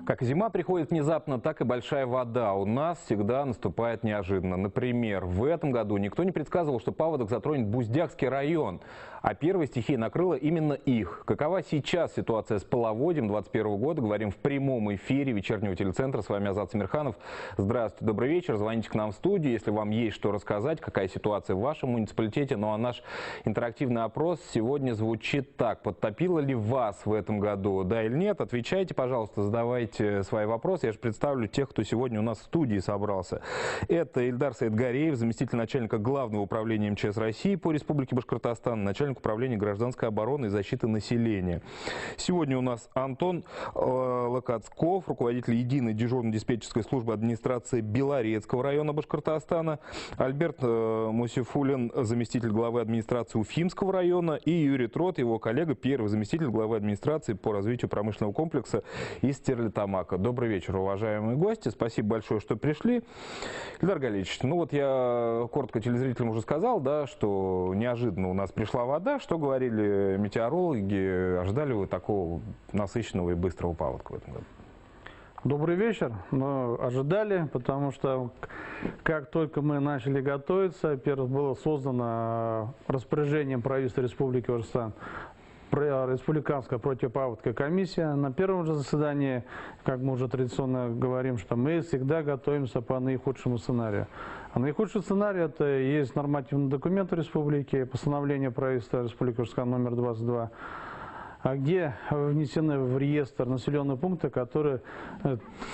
Как зима приходит внезапно, так и большая вода у нас всегда наступает неожиданно. Например, в этом году никто не предсказывал, что паводок затронет Буздякский район, а первая стихия накрыла именно их. Какова сейчас ситуация с половодьем 2021 года? Говорим в прямом эфире вечернего телецентра. С вами Азат Самирханов. Здравствуйте, добрый вечер. Звоните к нам в студию, если вам есть что рассказать, какая ситуация в вашем муниципалитете. Ну а наш интерактивный опрос сегодня звучит так. Подтопило ли вас в этом году? Да или нет? Отвечайте, пожалуйста, задавайте свои вопросы. Я же представлю тех, кто сегодня у нас в студии собрался. Это Ильдар Саидгареев, заместитель начальника Главного управления МЧС России по Республике Башкортостан, начальник управления гражданской обороны и защиты населения. Сегодня у нас Антон Локацков, руководитель единой дежурно-диспетчерской службы администрации Белорецкого района Башкортостана, Альберт Мусифулин, заместитель главы администрации Уфимского района, и Юрий Трот, его коллега, первый заместитель главы администрации по развитию промышленного комплекса из Стерлитамака. Добрый вечер, уважаемые гости. Спасибо большое, что пришли. Ильдар Галич, ну вот я коротко телезрителям уже сказал, да, что неожиданно у нас пришла вода. Что говорили метеорологи? Ожидали вы такого насыщенного и быстрого паводка в этом году? Добрый вечер. Мы ожидали, потому что как только мы начали готовиться, первое было создано распоряжением правительства Республики Башкортостан республиканская противопаводковая комиссия. На первом же заседании, как мы уже традиционно говорим, что мы всегда готовимся по наихудшему сценарию. А наихудший сценарий — это есть нормативный документ республики, постановление правительства Республики Башкортостан номер 22, где внесены в реестр населенные пункты, которые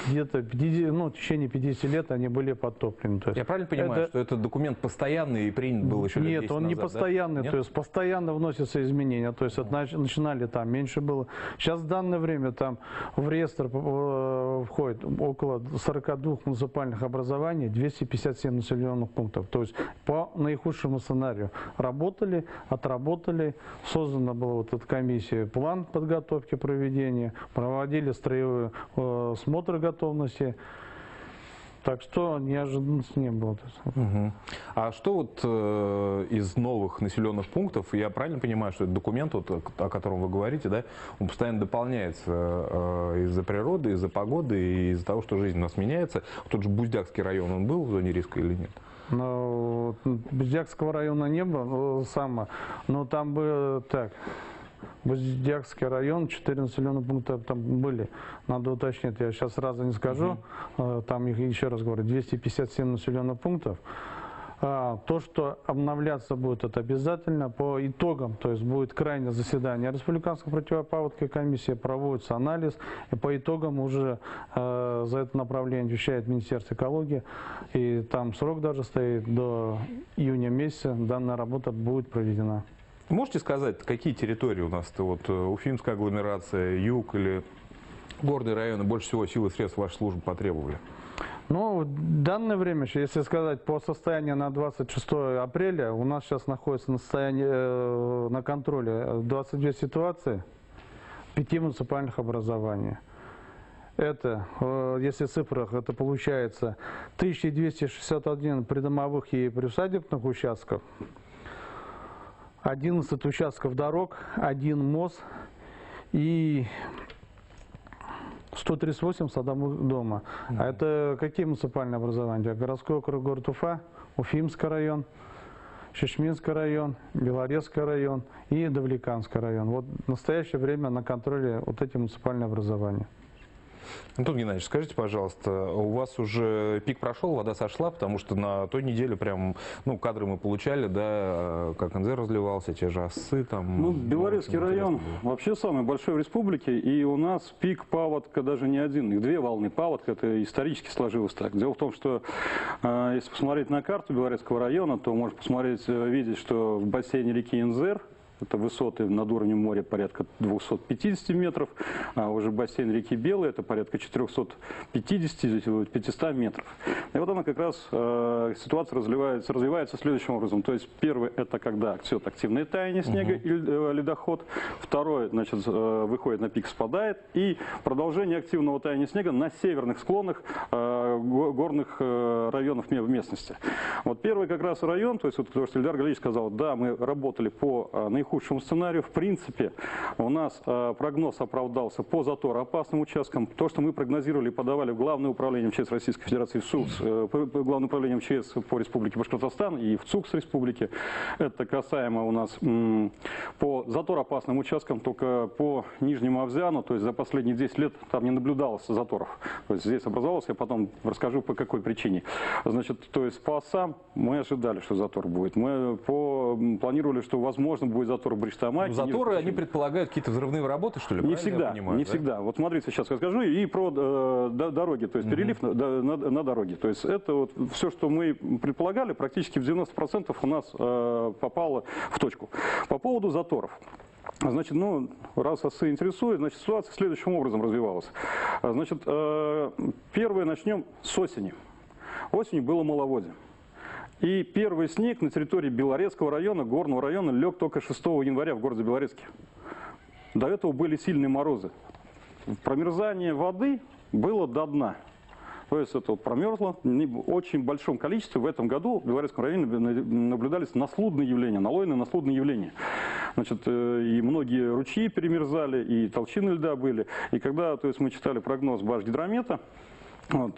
где-то в течение 50 лет они были подтоплены. То есть я правильно понимаю, что этот документ постоянный и принят был еще лет 10 Нет, он не назад, постоянный, да? то есть постоянно вносятся изменения. То есть начинали там меньше было. Сейчас в данное время там в реестр входит около 42 муниципальных образований, 257 населенных пунктов. То есть по наихудшему сценарию работали, отработали, создана была вот эта комиссия, план подготовки проведения, проводили строевые смотры готовности. Так что неожиданности не было. Угу. А что вот из новых населенных пунктов, я правильно понимаю, что этот документ, вот, о котором вы говорите, да, он постоянно дополняется из-за природы, из-за погоды и из-за того, что жизнь у нас меняется. Тот же Буздякский район, он был в зоне риска или нет? Но Буздякского района не было, но там было так. Буздякский район, 4 населенных пункта там были. Надо уточнить, я сейчас сразу не скажу. Там их, еще раз говорю, 257 населенных пунктов. То, что обновляться будет, это обязательно по итогам, то есть будет крайнее заседание Республиканской противопаводковой комиссии, проводится анализ, и по итогам уже за это направление отвечает Министерство экологии, и там срок даже стоит до июня месяца, данная работа будет проведена. Можете сказать, какие территории у нас-то, вот Уфимская агломерация, юг или горные районы больше всего сил и средств вашей службы потребовали? Ну, в данное время, если сказать по состоянию на 26 апреля, у нас сейчас находится на контроле 22 ситуации, 5 муниципальных образований. Это, если в цифрах, это получается 1261 придомовых и приусадебных участков, 11 участков дорог, 1 мост и 138 садовых дома. А это какие муниципальные образования? Городской округ город Уфа, Уфимский район, Шишминский район, Белорецкий район и Давлеканский район. Вот в настоящее время на контроле вот эти муниципальные образования. Антон Геннадьевич, скажите, пожалуйста, у вас уже пик прошел, вода сошла, потому что на той неделе прям, кадры мы получали, да, как НЗ разливался, те же осы там. Ну, Белорецкий район вообще самый большой в республике, и у нас пик паводка даже не один, их 2 волны паводка, это исторически сложилось так. Дело в том, что если посмотреть на карту Белорецкого района, то можно посмотреть, видеть, что в бассейне реки Инзер, это высоты над уровнем моря порядка 250 метров, а уже бассейн реки Белый это порядка 450-500 метров. И вот она как раз, ситуация развивается следующим образом. То есть первый — это когда идет активное таяние снега и ледоход. Второй, значит, выходит на пик, спадает. И продолжение активного таяния снега на северных склонах горных районов местности. Вот первый как раз район, то есть вот то, что Ильдар Галич сказал, да, мы работали по наихудшему худшему сценарию. В принципе, у нас прогноз оправдался по затороопасным участкам. То, что мы прогнозировали и подавали в Главное управление МЧС Российской Федерации в СУКС, Главное управление МЧС по Республике Башкортостан и в ЦУКС Республики, это касаемо у нас по затороопасным участкам, только по Нижнему Авзиану, то есть за последние 10 лет там не наблюдалось заторов. То есть здесь образовался, я потом расскажу по какой причине. Значит, то есть по осам мы ожидали, что затор будет. Мы планировали, что возможно будет затор в Бриштамаке. Заторы, они предполагают какие-то взрывные работы, что ли? Не всегда, понимаю, не да? всегда. Вот смотрите, сейчас расскажу и про дороги, то есть перелив на дороге. То есть это вот все, что мы предполагали, практически в 90% у нас попало в точку. По поводу заторов. Значит, ну, раз осы интересует, значит, ситуация следующим образом развивалась. Значит, первое начнем с осени. Осенью было маловодье. И первый снег на территории Белорецкого района, Горного района, лег только 6 января в городе Белорецке. До этого были сильные морозы. Промерзание воды было до дна. То есть это вот промерзло в очень большом количестве. В этом году в Белорецком районе наблюдались наслудные явления, налойные наслудные явления. Значит, и многие ручьи перемерзали, и толщины льда были. И когда, то есть, мы читали прогноз Башгидромета, вот,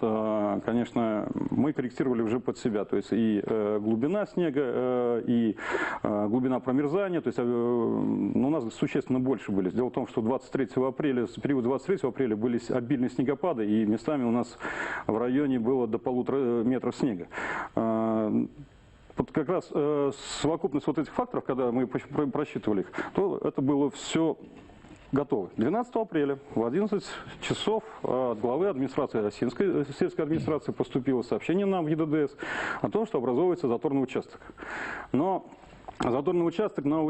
конечно, мы корректировали уже под себя, то есть и глубина снега, и глубина промерзания, то есть у нас существенно больше были. Дело в том, что 23 апреля, с периода 23 апреля были обильные снегопады, и местами у нас в районе было до 1,5 метров снега. Вот как раз совокупность вот этих факторов, когда мы просчитывали их, то это было все готовы. 12 апреля в 11 часов от главы администрации сельской администрации поступило сообщение нам в ЕДДС о том, что образовывается заторный участок. Но заторный участок на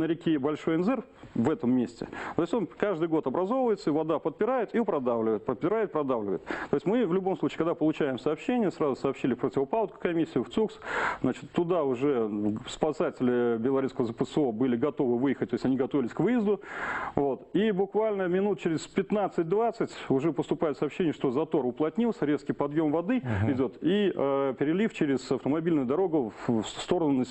реке Большой Энзер, в этом месте, то есть он каждый год образовывается, вода подпирает и продавливает, подпирает, продавливает. То есть мы в любом случае, когда получаем сообщение, сразу сообщили в противопаводковую комиссию, в ЦУКС, значит, туда уже спасатели Белорецкого ЗПСО были готовы выехать, то есть они готовились к выезду. Вот. И буквально минут через 15-20 уже поступает сообщение, что затор уплотнился, резкий подъем воды идет и перелив через автомобильную дорогу в сторону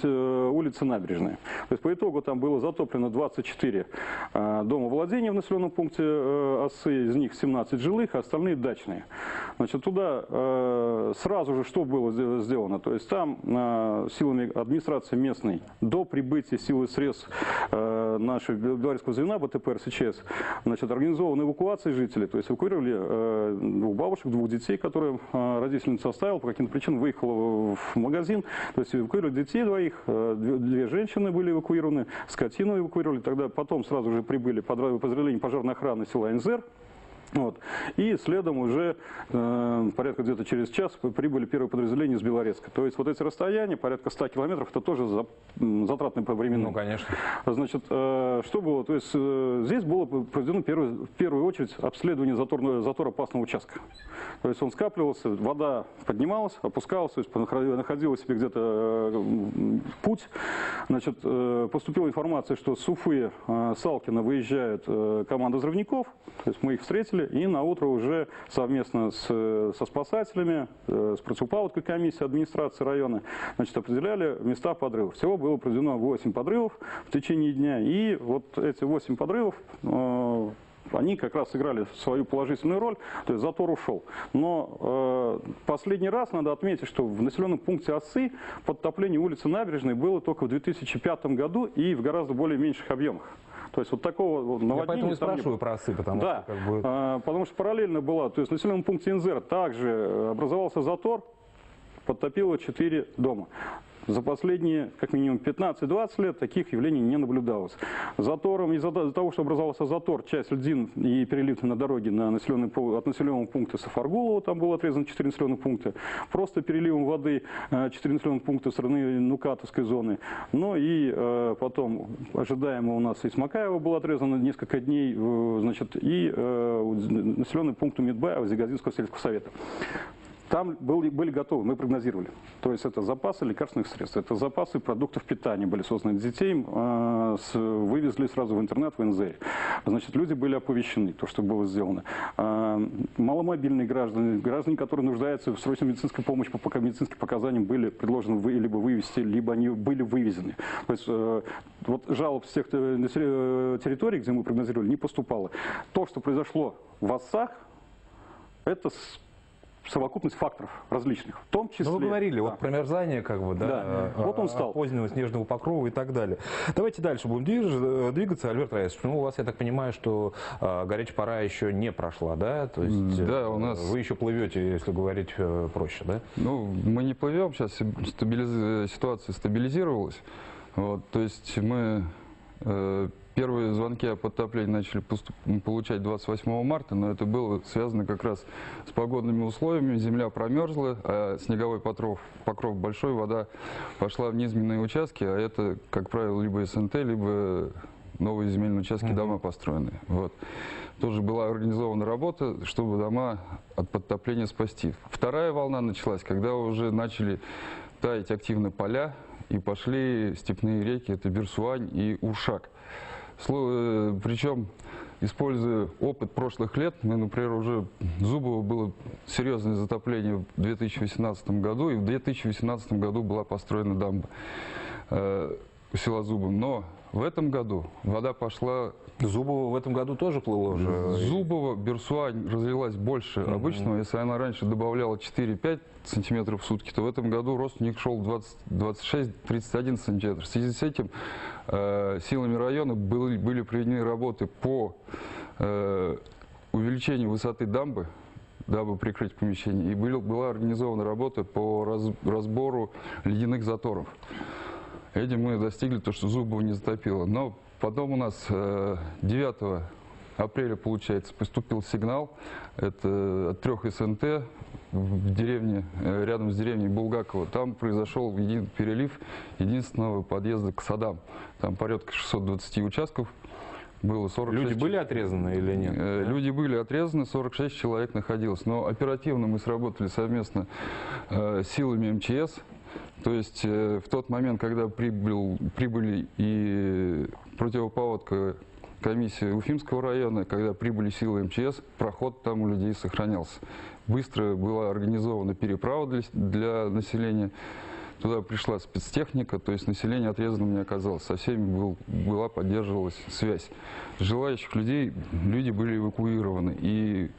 улицы Набережной. То есть по итогу там было затоплено 24 дома владения в населенном пункте осы, из них 17 жилых, а остальные дачные. Значит, туда сразу же что было сделано? То есть там силами администрации местной до прибытия сил и средств нашего белорусского звена БТП РСЧС, значит, организована эвакуация жителей. То есть эвакуировали двух бабушек, двух детей, которые родительница оставила, по каким-то причинам выехала в магазин. То есть эвакуировали детей двоих, две женщины были эвакуированы, скотину эвакуировали. Тогда потом сразу же прибыли подразделения пожарной охраны села Энзер. Вот. И следом уже порядка где-то через час прибыли первые подразделения из Белорецка. То есть вот эти расстояния, порядка 100 километров, это тоже затратно по времени. Ну, конечно. Значит, что было? То есть здесь было проведено в первую очередь обследование затороопасного участка. То есть он скапливался, вода поднималась, опускалась, то есть находила себе где-то путь. Значит, поступила информация, что с Уфы, Салкина выезжает команда взрывников. То есть мы их встретили. И на утро уже совместно со спасателями, с противопаводковой комиссией администрации района, значит, определяли места подрывов. Всего было проведено 8 подрывов в течение дня. И вот эти 8 подрывов, они как раз сыграли свою положительную роль, то есть затор ушел. Но последний раз надо отметить, что в населенном пункте осы подтопление улицы Набережной было только в 2005 году и в гораздо более меньших объемах. То есть вот такого наводнения... Я поэтому и спрашиваю про осы, потому да, что... Как бы... потому что параллельно была, то есть в населенном пункте Энзер также образовался затор, подтопило 4 дома. За последние, как минимум, 15-20 лет таких явлений не наблюдалось. Затором, из-за того, что образовался затор, часть льдин и перелив на дороге от населенного пункта Сафаргулова, там было отрезано 4 населенных пункта, просто переливом воды 4 населенных пункта со стороны Нукатовской зоны. Ну и потом, ожидаемо у нас из Макаева было отрезано несколько дней, значит, и населенный пункт Медбаева, Зигазинского сельского совета. Там были готовы, мы прогнозировали. То есть это запасы лекарственных средств, это запасы продуктов питания были созданы для детей, вывезли сразу в интернет в НЗ. Значит, люди были оповещены, то, что было сделано. маломобильные граждане, граждане, которые нуждаются в срочной медицинской помощи, пока медицинским показаниям были предложены либо вывести, либо они были вывезены. То есть вот жалоб с тех территорий, где мы прогнозировали, не поступало. То, что произошло в Оссах, это совокупность факторов различных, в том числе... Ну, вы говорили да. вот промерзание, как бы, да, Вот он стал. позднего снежного покрова и так далее. Давайте дальше будем двигаться. Альберт Раисович, ну, у вас, я так понимаю, что горячая пора еще не прошла, да? То есть да, у нас... вы еще плывете, если говорить проще, да? Ну, мы не плывем, сейчас ситуация стабилизировалась. Вот, то есть мы первые звонки о подтоплении начали получать 28 марта, но это было связано как раз с погодными условиями. Земля промерзла, а снеговой покров большой, вода пошла в низменные участки, а это, как правило, либо СНТ, либо новые земельные участки, дома построенные. Вот. Тоже была организована работа, чтобы дома от подтопления спасти. Вторая волна началась, когда уже начали таять активно поля, и пошли степные реки, это Бирсуань и Уршак. Причем, используя опыт прошлых лет, мы, например, уже в Зубово было серьезное затопление в 2018 году, и в 2018 году была построена дамба у села Зубово. Но в этом году вода пошла... Зубово в этом году тоже плыло уже? Зубово, Бирсуань разлилась больше обычного. Если она раньше добавляла 4-5 сантиметров в сутки, то в этом году рост у них шел 26-31 сантиметр. В связи с этим силами района были проведены работы по увеличению высоты дамбы, дабы прикрыть помещение, и была организована работа по разбору ледяных заторов. Этим мы достигли то, что Зубово не затопило. Но потом у нас 9 апреля, получается, поступил сигнал. Это от 3 СНТ в деревне, рядом с деревней Булгаково. Там произошел перелив единственного подъезда к садам. Там порядка 620 участков. Было 46... Люди были отрезаны или нет? Люди были отрезаны, 46 человек находилось. Но оперативно мы сработали совместно силами МЧС. То есть в тот момент, когда прибыли и противопаводковая комиссия Уфимского района, когда прибыли силы МЧС, проход там у людей сохранялся. Быстро была организована переправа для населения. Туда пришла спецтехника, то есть население отрезанным не оказалось. Со всеми поддерживалась связь. Желающих людей, люди были эвакуированы. И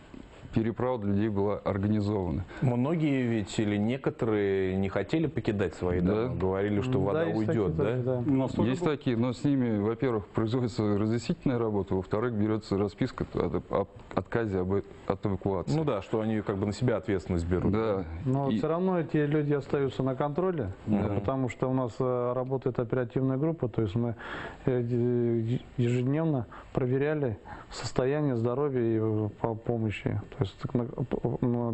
переправа для людей была организована. Многие ведь или некоторые не хотели покидать свои дома, говорили, что вода уйдет, да? Есть такие, но с ними, во-первых, производится разъяснительная работа, во-вторых, берется расписка об отказе от эвакуации. Ну да, что они как бы на себя ответственность берут. Да. Но все равно эти люди остаются на контроле, потому что у нас работает оперативная группа, то есть мы ежедневно проверяли состояние здоровья и по помощи. То есть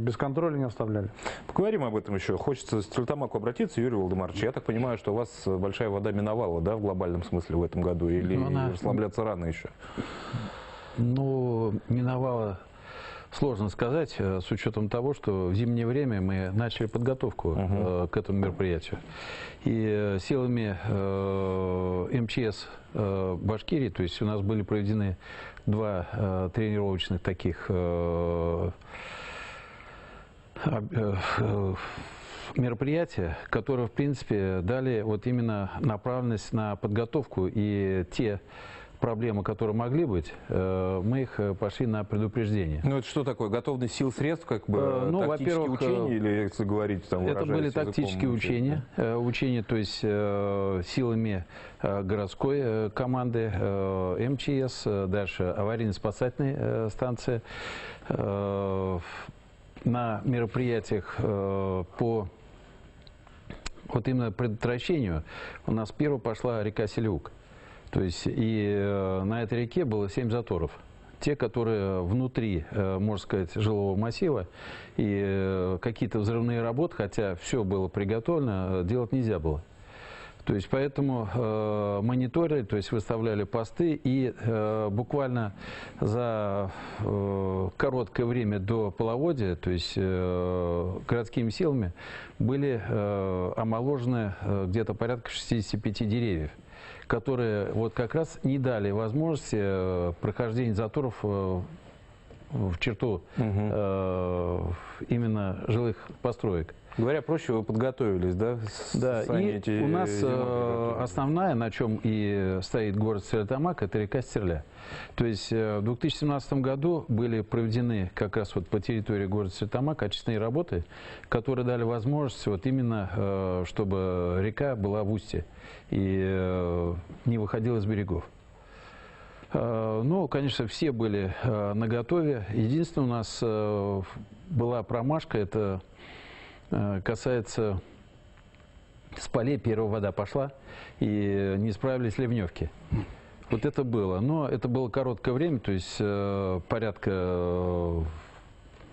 без контроля не оставляли. Поговорим об этом еще. Хочется с Стерлитамаку обратиться, Юрий Владимирович. Я так понимаю, что у вас большая вода миновала, да, в глобальном смысле в этом году? Или расслабляться рано еще? Ну, миновала, сложно сказать, с учетом того, что в зимнее время мы начали подготовку к этому мероприятию. И силами МЧС Башкирии, то есть у нас были проведены 2 тренировочных таких мероприятия, которые, в принципе, дали вот именно направленность на подготовку, и те проблемы, которые могли быть, мы их пошли на предупреждение. Ну это что такое? Готовность сил, средств, как бы тактические учения, или, если говорить, там, это были тактические учения, то есть силами городской команды, МЧС, дальше аварийно-спасательной станции. На мероприятиях по вот именно предотвращению у нас первой пошла река Селиук. То есть и на этой реке было 7 заторов. Те, которые внутри, можно сказать, жилого массива, и какие-то взрывные работы, хотя все было приготовлено, делать нельзя было. То есть поэтому мониторили, то есть выставляли посты, и буквально за короткое время до половодья, то есть городскими силами, были омоложены где-то порядка 65 деревьев, которые вот как раз не дали возможности прохождения заторов в черту именно жилых построек. Говоря проще, вы подготовились, да? Да, Сами и эти у нас зимой основная, на чем и стоит город Стерлитамак, это река Стерля. То есть в 2017 году были проведены как раз вот по территории города Стерлитамак очистные работы, которые дали возможность вот именно, чтобы река была в устье и не выходила с берегов. Ну, конечно, все были наготове. Единственное, у нас была промашка, это касается с полей, первая вода пошла, и не справились ливневки. Вот это было. Но это было короткое время, то есть порядка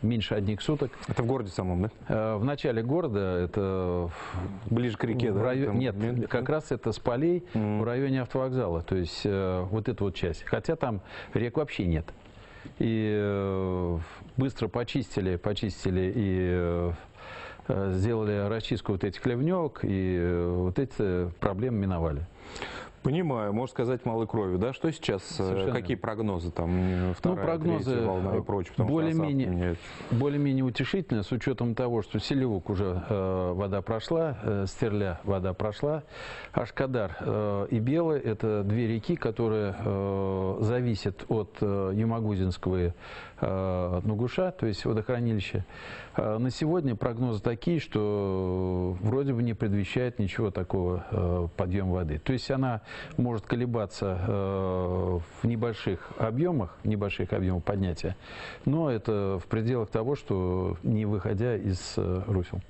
меньше одних суток. Это в городе самом, да? В начале города, это Ближе к реке, да? Там Нет, как раз это с полей в районе автовокзала, то есть вот эта вот часть. Хотя там рек вообще нет. И быстро почистили и сделали расчистку вот этих ливневок, и вот эти проблемы миновали. Понимаю, можно сказать, малой кровью, да? Что сейчас, какие прогнозы там, вторая, прогнозы третья волна и прочее, потому что осадки меняются. Более-менее утешительно, с учетом того, что Селивук уже вода прошла, Стерля вода прошла, Ашкадар и Белый – это две реки, которые зависят от Юмагузинского и Нугуша, то есть водохранилища. На сегодня прогнозы такие, что вроде бы не предвещает ничего такого подъема воды. То есть она может колебаться в небольших объемах поднятия, но это в пределах того, что не выходя из русел.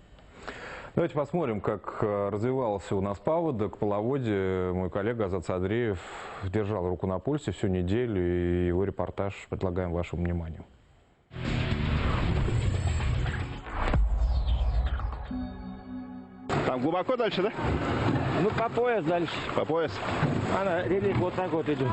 Давайте посмотрим, как развивался у нас паводок, половодье. Мой коллега Азат Садриев держал руку на пульсе всю неделю, и его репортаж предлагаем вашему вниманию. Там глубоко дальше, да? Ну, по пояс дальше. По пояс. Она рельеф вот так вот идет.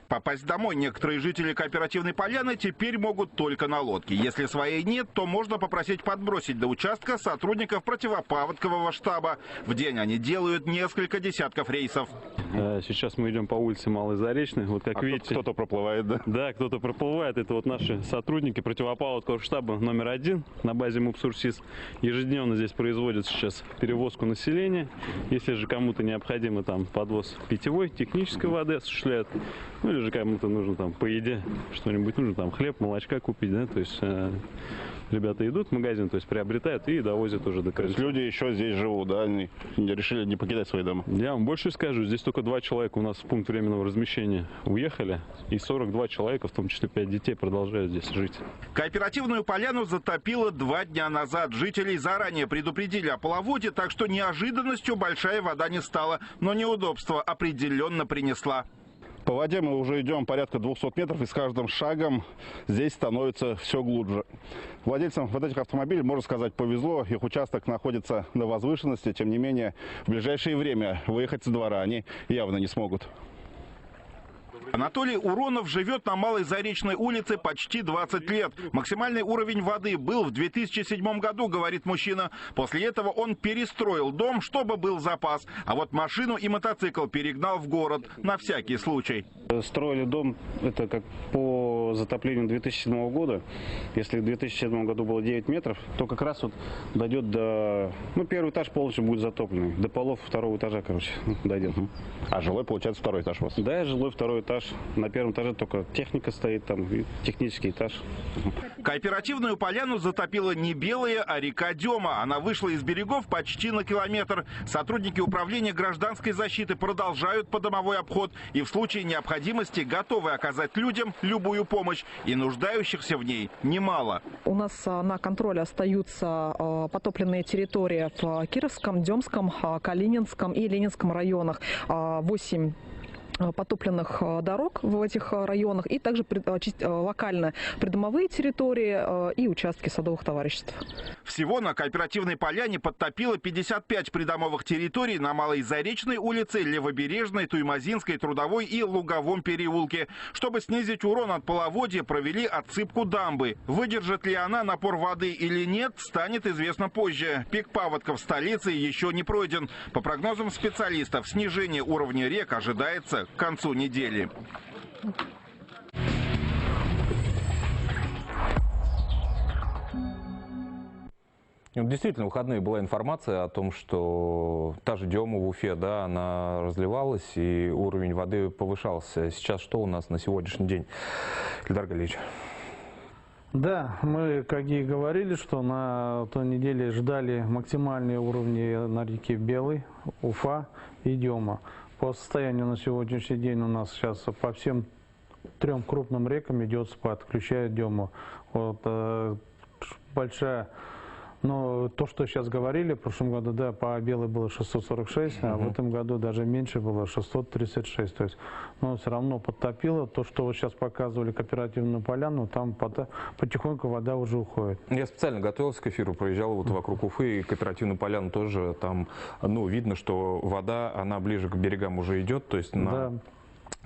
Попасть домой некоторые жители кооперативной поляны теперь могут только на лодке. Если своей нет, то можно попросить подбросить до участка сотрудников противопаводкового штаба. В день они делают несколько десятков рейсов. Сейчас мы идем по улице Малой Заречной. Вот как видите, кто-то проплывает, да? Да, кто-то проплывает. Это вот наши сотрудники противопаводкового штаба номер 1 на базе МУП-Сурсис. Ежедневно здесь производят сейчас перевозку населения. Если же кому-то необходимо там подвоз питьевой, технической воды осуществляют. Ну или же кому-то нужно там по еде что-нибудь, нужно там хлеб, молочка купить, да, то есть ребята идут в магазин, то есть приобретают и довозят уже до крыльца. Люди еще здесь живут, да, они решили не покидать свои дома. Я вам больше скажу, здесь только 2 человека у нас в пункт временного размещения уехали, и 42 человека, в том числе 5 детей, продолжают здесь жить. Кооперативную поляну затопило 2 дня назад. Жителей заранее предупредили о половодье, так что неожиданностью большая вода не стала, но неудобства определенно принесла. По воде мы уже идем порядка 200 метров, и с каждым шагом здесь становится все глубже. Владельцам вот этих автомобилей, можно сказать, повезло. Их участок находится на возвышенности. Тем не менее, в ближайшее время выехать со двора они явно не смогут. Анатолий Уронов живет на Малой Заречной улице почти 20 лет. Максимальный уровень воды был в 2007 году, говорит мужчина. После этого он перестроил дом, чтобы был запас. А вот машину и мотоцикл перегнал в город на всякий случай. Строили дом, это как по затоплению 2007 года. Если в 2007 году было 9 метров, то как раз вот дойдет до... Ну, первый этаж полностью будет затопленный. До полов второго этажа, короче, дойдет. А жилой, получается, второй этаж у вас? Да, жилой второй этаж. На первом этаже только техника стоит, там и технический этаж. Кооперативную поляну затопила не Белая, а река Дема. Она вышла из берегов почти на километр. Сотрудники управления гражданской защиты продолжают подомовой обход и в случае необходимости готовы оказать людям любую помощь. И нуждающихся в ней немало. У нас на контроле остаются потопленные территории в Кировском, Демском, Калининском и Ленинском районах. 8 потопленных дорог в этих районах и также локально придомовые территории и участки садовых товариществ. Всего на кооперативной поляне подтопило 55 придомовых территорий на Малой Заречной улице, Левобережной, Туймазинской, Трудовой и Луговом переулке. Чтобы снизить урон от половодья, провели отсыпку дамбы. Выдержит ли она напор воды или нет, станет известно позже. Пик паводков в столице еще не пройден. По прогнозам специалистов, снижение уровня рек ожидается к концу недели. Ну, действительно, в выходные была информация о том, что та же Дема в Уфе, да, она разливалась и уровень воды повышался. Сейчас что у нас на сегодняшний день, Ильдар Галиевич? Да, мы, как и говорили, что на той неделе ждали максимальные уровни на реке Белый, Уфа и Дема. По состоянию на сегодняшний день у нас сейчас по всем 3 крупным рекам идет спад, включая Дему. Вот, большая... Но то, что сейчас говорили, в прошлом году, да, по Белой было 646, а в этом году даже меньше было 636. То есть, но все равно подтопило. То, что вот сейчас показывали кооперативную поляну, там потихоньку вода уже уходит. Я специально готовился к эфиру, проезжал вот вокруг Уфы, и кооперативную поляну тоже там, ну, видно, что вода, она ближе к берегам уже идет, то есть на...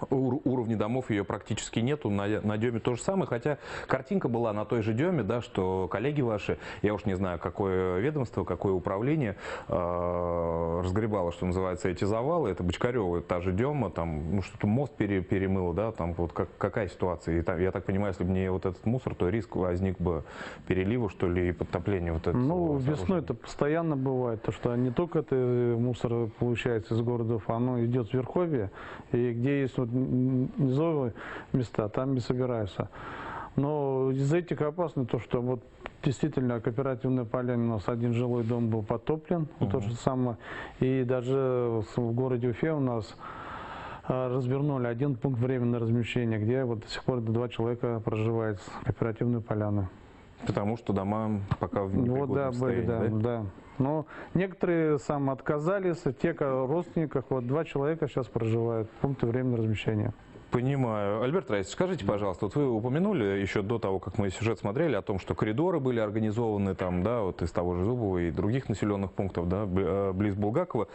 уровне домов ее практически нету, на Деме то же самое, хотя картинка была на той же Деме, да, что коллеги ваши, я уж не знаю, какое ведомство, какое управление разгребало, что называется, эти завалы, это Бочкарева, та же Дема, там, ну, что-то мост перемыло, да, там вот какая ситуация, и там, я так понимаю, если бы не вот этот мусор, то риск возник бы перелива, что ли, и подтопления вот этого. Ну, весной это постоянно бывает, то что не только это мусор получается из городов, оно идет с верховья, и где есть вот низовые места, там и собираются. Но из этих опасно то, что вот действительно кооперативная поляна, у нас один жилой дом был потоплен, то же самое, и даже в городе Уфе у нас развернули один пункт временного размещения, где вот до сих пор 2 человека проживает с кооперативной поляны. Потому что дома пока в непригодном Вот, да, состоянии, были, да. Но некоторые сам отказались, те родственников, вот 2 человека сейчас проживают в пункте временного размещения. Понимаю. Альберт Раисович, скажите, пожалуйста, вот вы упомянули еще до того, как мы сюжет смотрели, о том, что коридоры были организованы там, да, вот из того же Зубова и других населенных пунктов, да, близ Булгакова.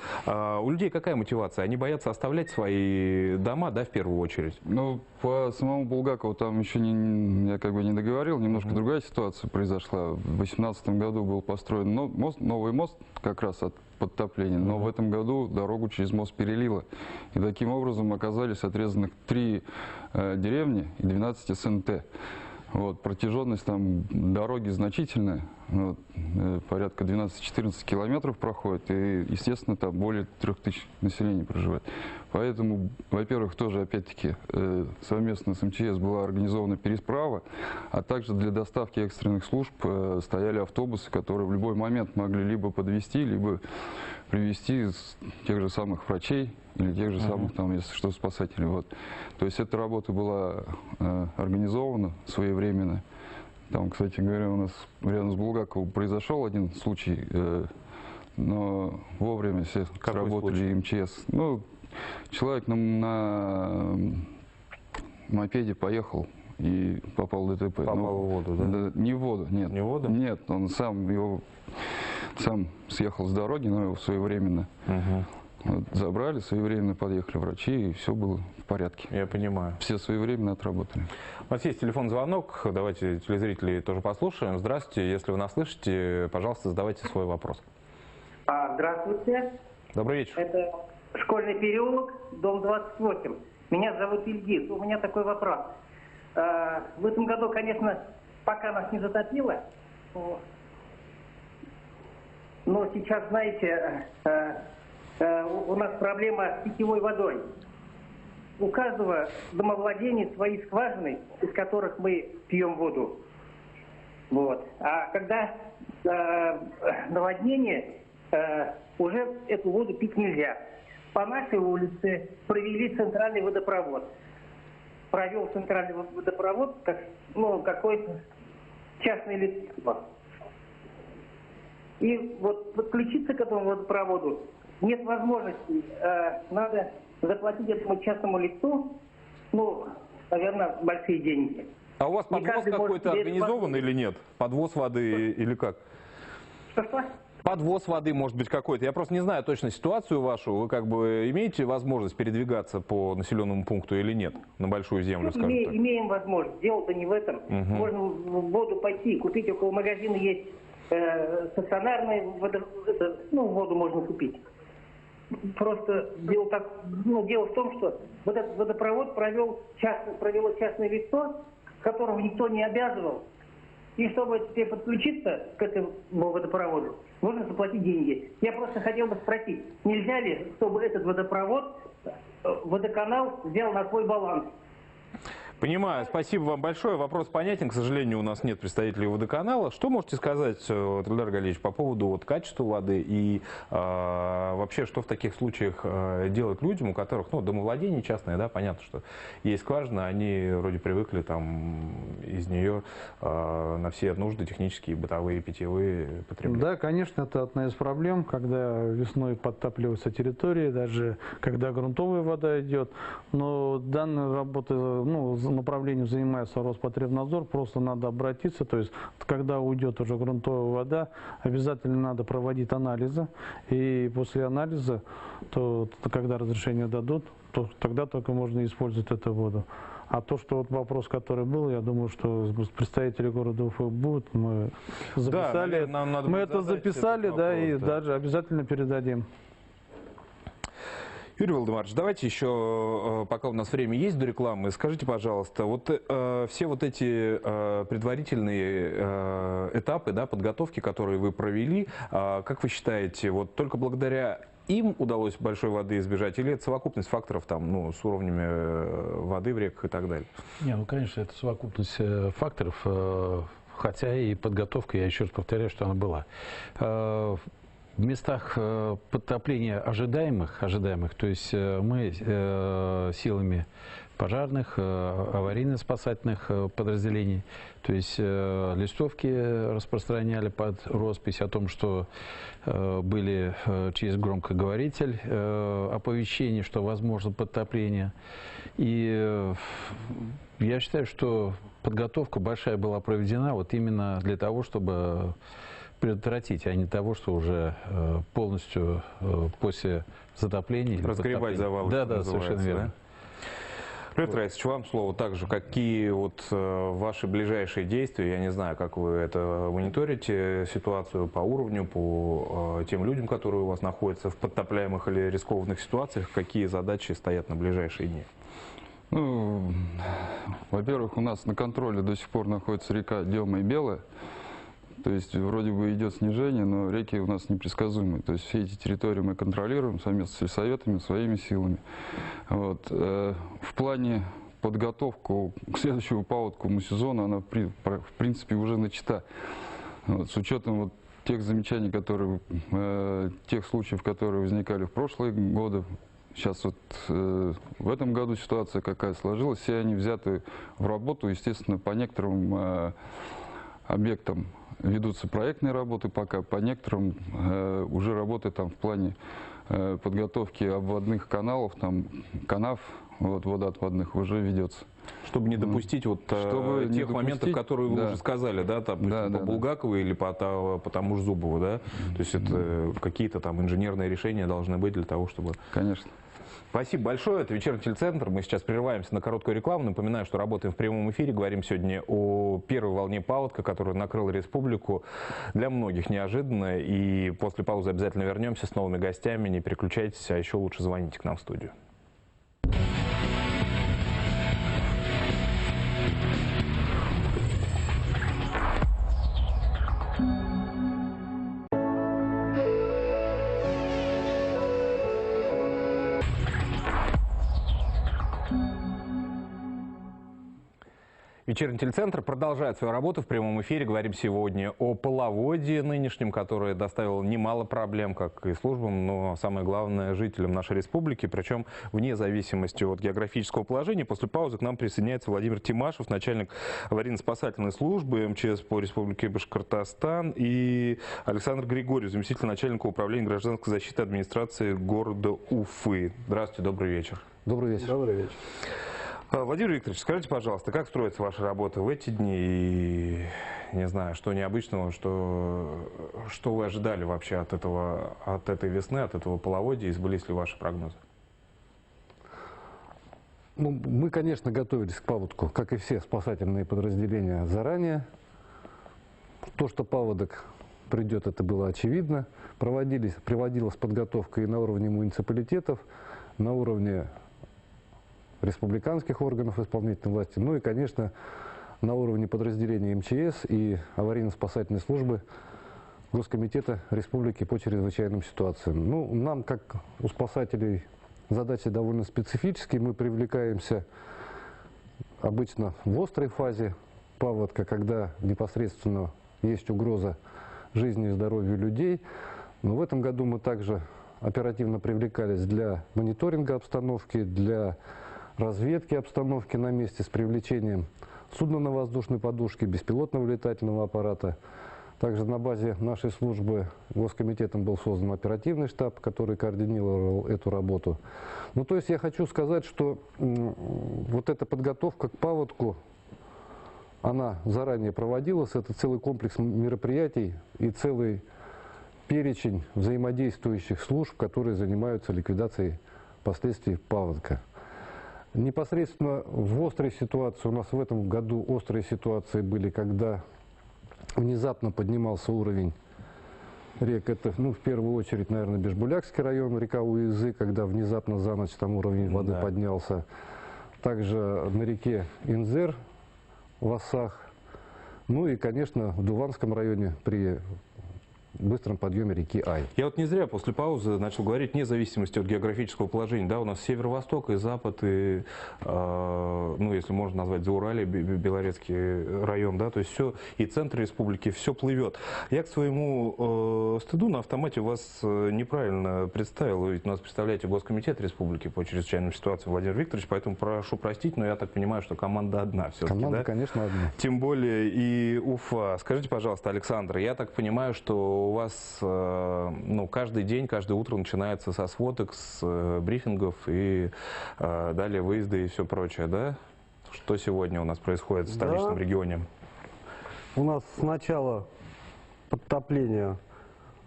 У людей какая мотивация? Они боятся оставлять свои дома, да, в первую очередь? Ну, по самому Булгакову там еще я как бы не договорил, немножко другая ситуация произошла. В 2018 году был построен новый мост как раз от подтопления, но в этом году дорогу через мост перелило. И таким образом оказались отрезаны 3 деревни и 12 СНТ. Вот, протяженность там дороги значительная, вот, порядка 12-14 километров проходит, и, естественно, там более 3000 населения проживает. Поэтому, во-первых, тоже, опять-таки, совместно с МЧС была организована пересправа, а также для доставки экстренных служб стояли автобусы, которые в любой момент могли либо подвезти, либо привезти тех же самых врачей или тех же самых, там, если что, спасателей. Вот. То есть эта работа была организована своевременно. Там, кстати говоря, у нас рядом с Булгаковым произошел один случай, но вовремя все сработали МЧС. Ну, человек на мопеде поехал и попал в ДТП. Попал в воду, да? Не в воду, нет. Не в воду? Нет, он сам съехал с дороги, но его своевременно вот, забрали, своевременно подъехали врачи, и все было в порядке. Я понимаю. Все своевременно отработали. У нас есть телефонный звонок, давайте телезрители тоже послушаем. Здравствуйте, если вы нас слышите, пожалуйста, задавайте свой вопрос. Здравствуйте. Добрый вечер. Это Школьный переулок, дом 28. Меня зовут Ильгиз. У меня такой вопрос. В этом году, конечно, пока нас не затопило, но сейчас, знаете, у нас проблема с питьевой водой. У каждого домовладения свои скважины, из которых мы пьем воду. Вот. А когда наводнение, уже эту воду пить нельзя. По нашей улице провели центральный водопровод. Провел центральный водопровод какой-то частное лицо. И вот подключиться к этому водопроводу нет возможности. Надо заплатить этому частному лицу, наверное, большие деньги. А у вас подвоз какой-то организован или нет? Подвоз воды или как? Что? Подвоз воды может быть какой-то. Я просто не знаю точно ситуацию вашу. Вы как бы имеете возможность передвигаться по населенному пункту или нет? На большую землю, скажем так. Имеем возможность. Дело-то не в этом. Можно в воду пойти, купить. Около магазина есть стационарная воду можно купить. Просто дело в том, что вот этот водопровод провело частное лицо, которого никто не обязывал И чтобы теперь подключиться к этому водопроводу, нужно заплатить деньги. Я просто хотел бы спросить, нельзя ли, чтобы этот водопровод, водоканал взял на свой баланс? Понимаю, спасибо вам большое. Вопрос понятен. К сожалению, у нас нет представителей водоканала. Что можете сказать, Эльдар Галиевич, по поводу качества воды и вообще, что в таких случаях делать людям, у которых домовладение частное, да, понятно, что есть скважина, они вроде привыкли там из нее на все нужды технические, бытовые, питьевые потреблять? Да, конечно, это одна из проблем, когда весной подтапливаются территории, даже когда грунтовая вода идет. Но данной работой, направлением занимается Роспотребнадзор, просто надо обратиться, то есть когда уйдет уже грунтовая вода, обязательно надо проводить анализы, и после анализа, то когда разрешение дадут, то тогда только можно использовать эту воду. А то, что вопрос, который был, я думаю, что представители города Уфы будут, мы записали, да, нам надо мы это записали, вопрос, да, и даже обязательно передадим. Юрий Владимирович, давайте еще, пока у нас время есть до рекламы, скажите, пожалуйста, все эти предварительные этапы, да, подготовки, которые вы провели, как вы считаете, только благодаря им удалось большой воды избежать, или это совокупность факторов там, с уровнями воды в реках и так далее? Не, конечно, это совокупность факторов, хотя и подготовка, я еще раз повторяю, что она была. В местах подтопления ожидаемых, то есть мы силами пожарных, аварийно-спасательных подразделений, то есть листовки распространяли под роспись о том, что были через громкоговоритель оповещения, что возможно подтопление. И я считаю, что подготовка большая была проведена именно для того, чтобы предотвратить, а не того, что уже полностью после затопления... Разгребать завалы. Да, совершенно верно. Петр Раисович, вам слово также. Какие ваши ближайшие действия? Я не знаю, как вы это мониторите, ситуацию по уровню, по тем людям, которые у вас находятся в подтопляемых или рискованных ситуациях. Какие задачи стоят на ближайшие дни? Во-первых, у нас на контроле до сих пор находится река Дема и Белая. То есть вроде бы идет снижение, но реки у нас непредсказуемые. То есть все эти территории мы контролируем совместно с сельсоветами, своими силами. В плане подготовки к следующему паводковому сезону, она в принципе уже начата. С учетом тех замечаний, тех случаев, которые возникали в прошлые годы. Сейчас в этом году ситуация какая сложилась, все они взяты в работу, естественно, по некоторым объектам ведутся проектные работы пока, по некоторым уже работы в плане подготовки обводных каналов, канав водоотводных уже ведется. Чтобы не допустить тех моментов, которые вы уже сказали, да, по Булгакову или по тому же Зубову, да? То есть это какие-то инженерные решения должны быть для того, чтобы... Конечно. Спасибо большое. Это вечерний телецентр. Мы сейчас прерываемся на короткую рекламу. Напоминаю, что работаем в прямом эфире. Говорим сегодня о первой волне паводка, которая накрыла республику. Для многих неожиданно. И после паузы обязательно вернемся с новыми гостями. Не переключайтесь, а еще лучше звоните к нам в студию. Вечерний телецентр продолжает свою работу в прямом эфире. Говорим сегодня о половодье нынешнем, которое доставило немало проблем, как и службам, но самое главное жителям нашей республики. Причем вне зависимости от географического положения. После паузы к нам присоединяется Владимир Тимашев, начальник аварийно-спасательной службы МЧС по республике Башкортостан, и Александр Григорьев, заместитель начальника управления гражданской защиты администрации города Уфы. Здравствуйте, добрый вечер. Добрый вечер. Добрый вечер. Владимир Викторович, скажите, пожалуйста, как строится ваша работа в эти дни? И, не знаю, что необычного, что вы ожидали вообще от этой весны, от этого половодья, и сбылись ли ваши прогнозы? Мы, конечно, готовились к паводку, как и все спасательные подразделения, заранее. То, что паводок придет, это было очевидно. Проводилась подготовка и на уровне муниципалитетов, на уровне республиканских органов исполнительной власти. Ну и, конечно, на уровне подразделений МЧС и аварийно-спасательной службы Госкомитета Республики по чрезвычайным ситуациям. Ну, нам, как у спасателей, задачи довольно специфические. Мы привлекаемся обычно в острой фазе паводка, когда непосредственно есть угроза жизни и здоровью людей. Но в этом году мы также оперативно привлекались для мониторинга обстановки, для разведки обстановки на месте с привлечением судно-воздушной подушки, беспилотного летательного аппарата. Также на базе нашей службы Госкомитетом был создан оперативный штаб, который координировал эту работу. Ну, то есть я хочу сказать, что вот эта подготовка к паводку, она заранее проводилась. Это целый комплекс мероприятий и целый перечень взаимодействующих служб, которые занимаются ликвидацией последствий паводка. Непосредственно в острой ситуации, у нас в этом году острые ситуации были, когда внезапно поднимался уровень рек. Это, ну, в первую очередь, наверное, Бешбулякский район, река Уезы, когда внезапно за ночь там уровень воды поднялся. Также на реке Инзер в Осах. Ну и, конечно, в Дуванском районе при быстром подъеме реки Ай. Я вот не зря после паузы начал говорить вне зависимости от географического положения. Да, у нас северо-восток и запад, и, ну, если можно назвать Зауралье, Белорецкий район, да, то есть все, и центр республики, все плывет. Я к своему стыду на автомате вас неправильно представил. Вы ведь нас представляете Госкомитет Республики по чрезвычайным ситуациям, Владимир Викторович, поэтому прошу простить, но я так понимаю, что команда одна все-таки. Команда, да? конечно, одна. Тем более и Уфа. Скажите, пожалуйста, Александр, я так понимаю, что у вас, ну, каждый день, каждое утро начинается со сводок, с брифингов и далее выезды и все прочее, да? Что сегодня у нас происходит в столичном регионе? У нас с начала подтопления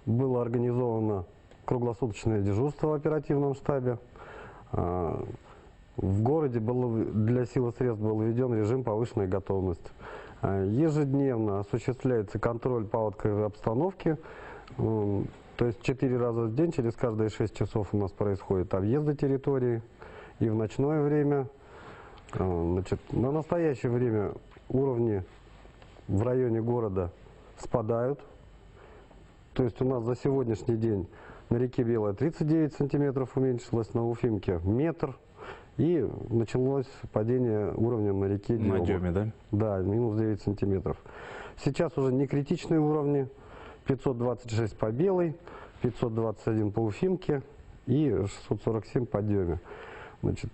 было организовано круглосуточное дежурство в оперативном штабе. В городе для сил и средств был введен режим повышенной готовности. Ежедневно осуществляется контроль паводковой обстановки, то есть 4 раза в день, через каждые 6 часов у нас происходит объезды территории и в ночное время. Значит, на настоящее время уровни в районе города спадают, то есть у нас за сегодняшний день на реке Белая 39 сантиметров уменьшилось, на Уфимке метр. И началось падение уровня на реке Дема. На Деме, да? Да, минус 9 сантиметров. Сейчас уже не критичные уровни. 526 по Белой, 521 по Уфимке и 647 по Деме. Значит,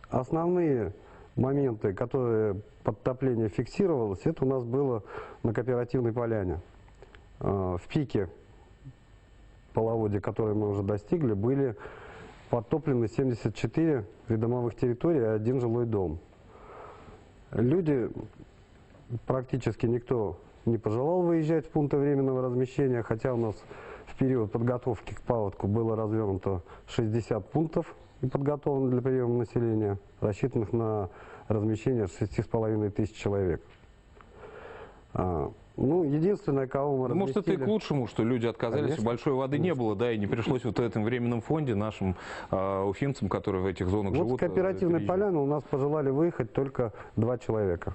основные моменты, которые подтопление фиксировалось, это у нас было на Кооперативной поляне. В пике половодья, которые мы уже достигли, были подтоплены 74 придомовых территорий и 1 жилой дом. Люди, практически никто не пожелал выезжать в пункты временного размещения, хотя у нас в период подготовки к паводку было развернуто 60 пунктов и подготовлено для приема населения, рассчитанных на размещение 6500 человек. Ну, единственное, кого мы разместили... Может, это и к лучшему, что люди отказались, Конечно. большой воды не было, да, и не пришлось вот в этом временном фонде нашим уфимцам, которые в этих зонах живут. Вот с Кооперативной поляны у нас пожелали выехать только 2 человека.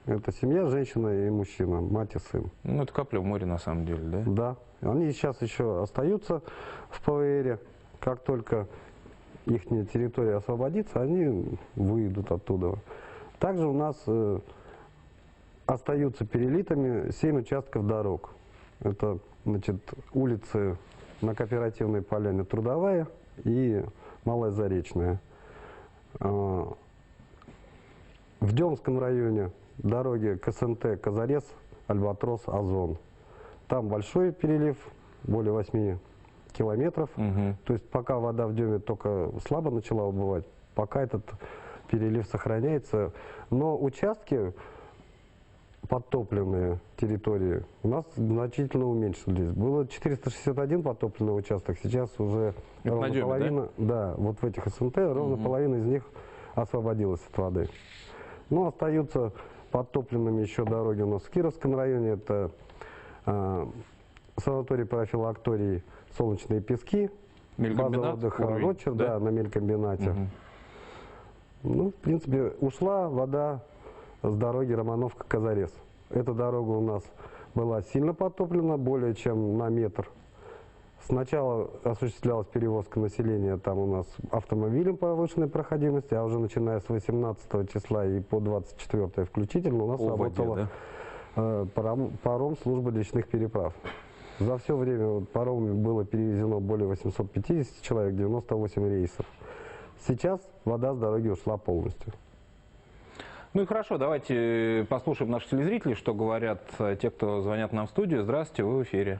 Это семья, женщина и мужчина, мать и сын. Ну, это капля в море, на самом деле, да? Да. Они сейчас еще остаются в ПВР. Как только их территория освободится, они выйдут оттуда. Также у нас остаются перелитыми 7 участков дорог. Это, значит, улицы на Кооперативной поляне Трудовая и Малая Заречная. В Демском районе дороги КСНТ, Казарес, Альбатрос, Озон. Там большой перелив, более 8 километров. То есть пока вода в Деме только слабо начала убывать, пока этот перелив сохраняется. Но участки, подтопленные территории, у нас значительно уменьшились. Было 461 подтопленный участок, сейчас уже ровно Деме, половина, да, вот в этих СНТ ровно половина из них освободилась от воды. Но остаются подтопленными еще дороги у нас в Кировском районе. Это санаторий профилакторий «Солнечные пески», база отдыха «Ротчер», да, на мелькомбинате. Ну, в принципе, ушла вода с дороги Романовка-Казарес. Эта дорога у нас была сильно потоплена, более чем на метр. Сначала осуществлялась перевозка населения там у нас автомобилем повышенной проходимости, а уже начиная с 18 числа и по 24 включительно у нас работала паром службы речных переправ. За все время паромами было перевезено более 850 человек, 98 рейсов. Сейчас вода с дороги ушла полностью. Ну и хорошо, давайте послушаем наших телезрителей, что говорят те, кто звонят нам в студию. Здравствуйте, вы в эфире.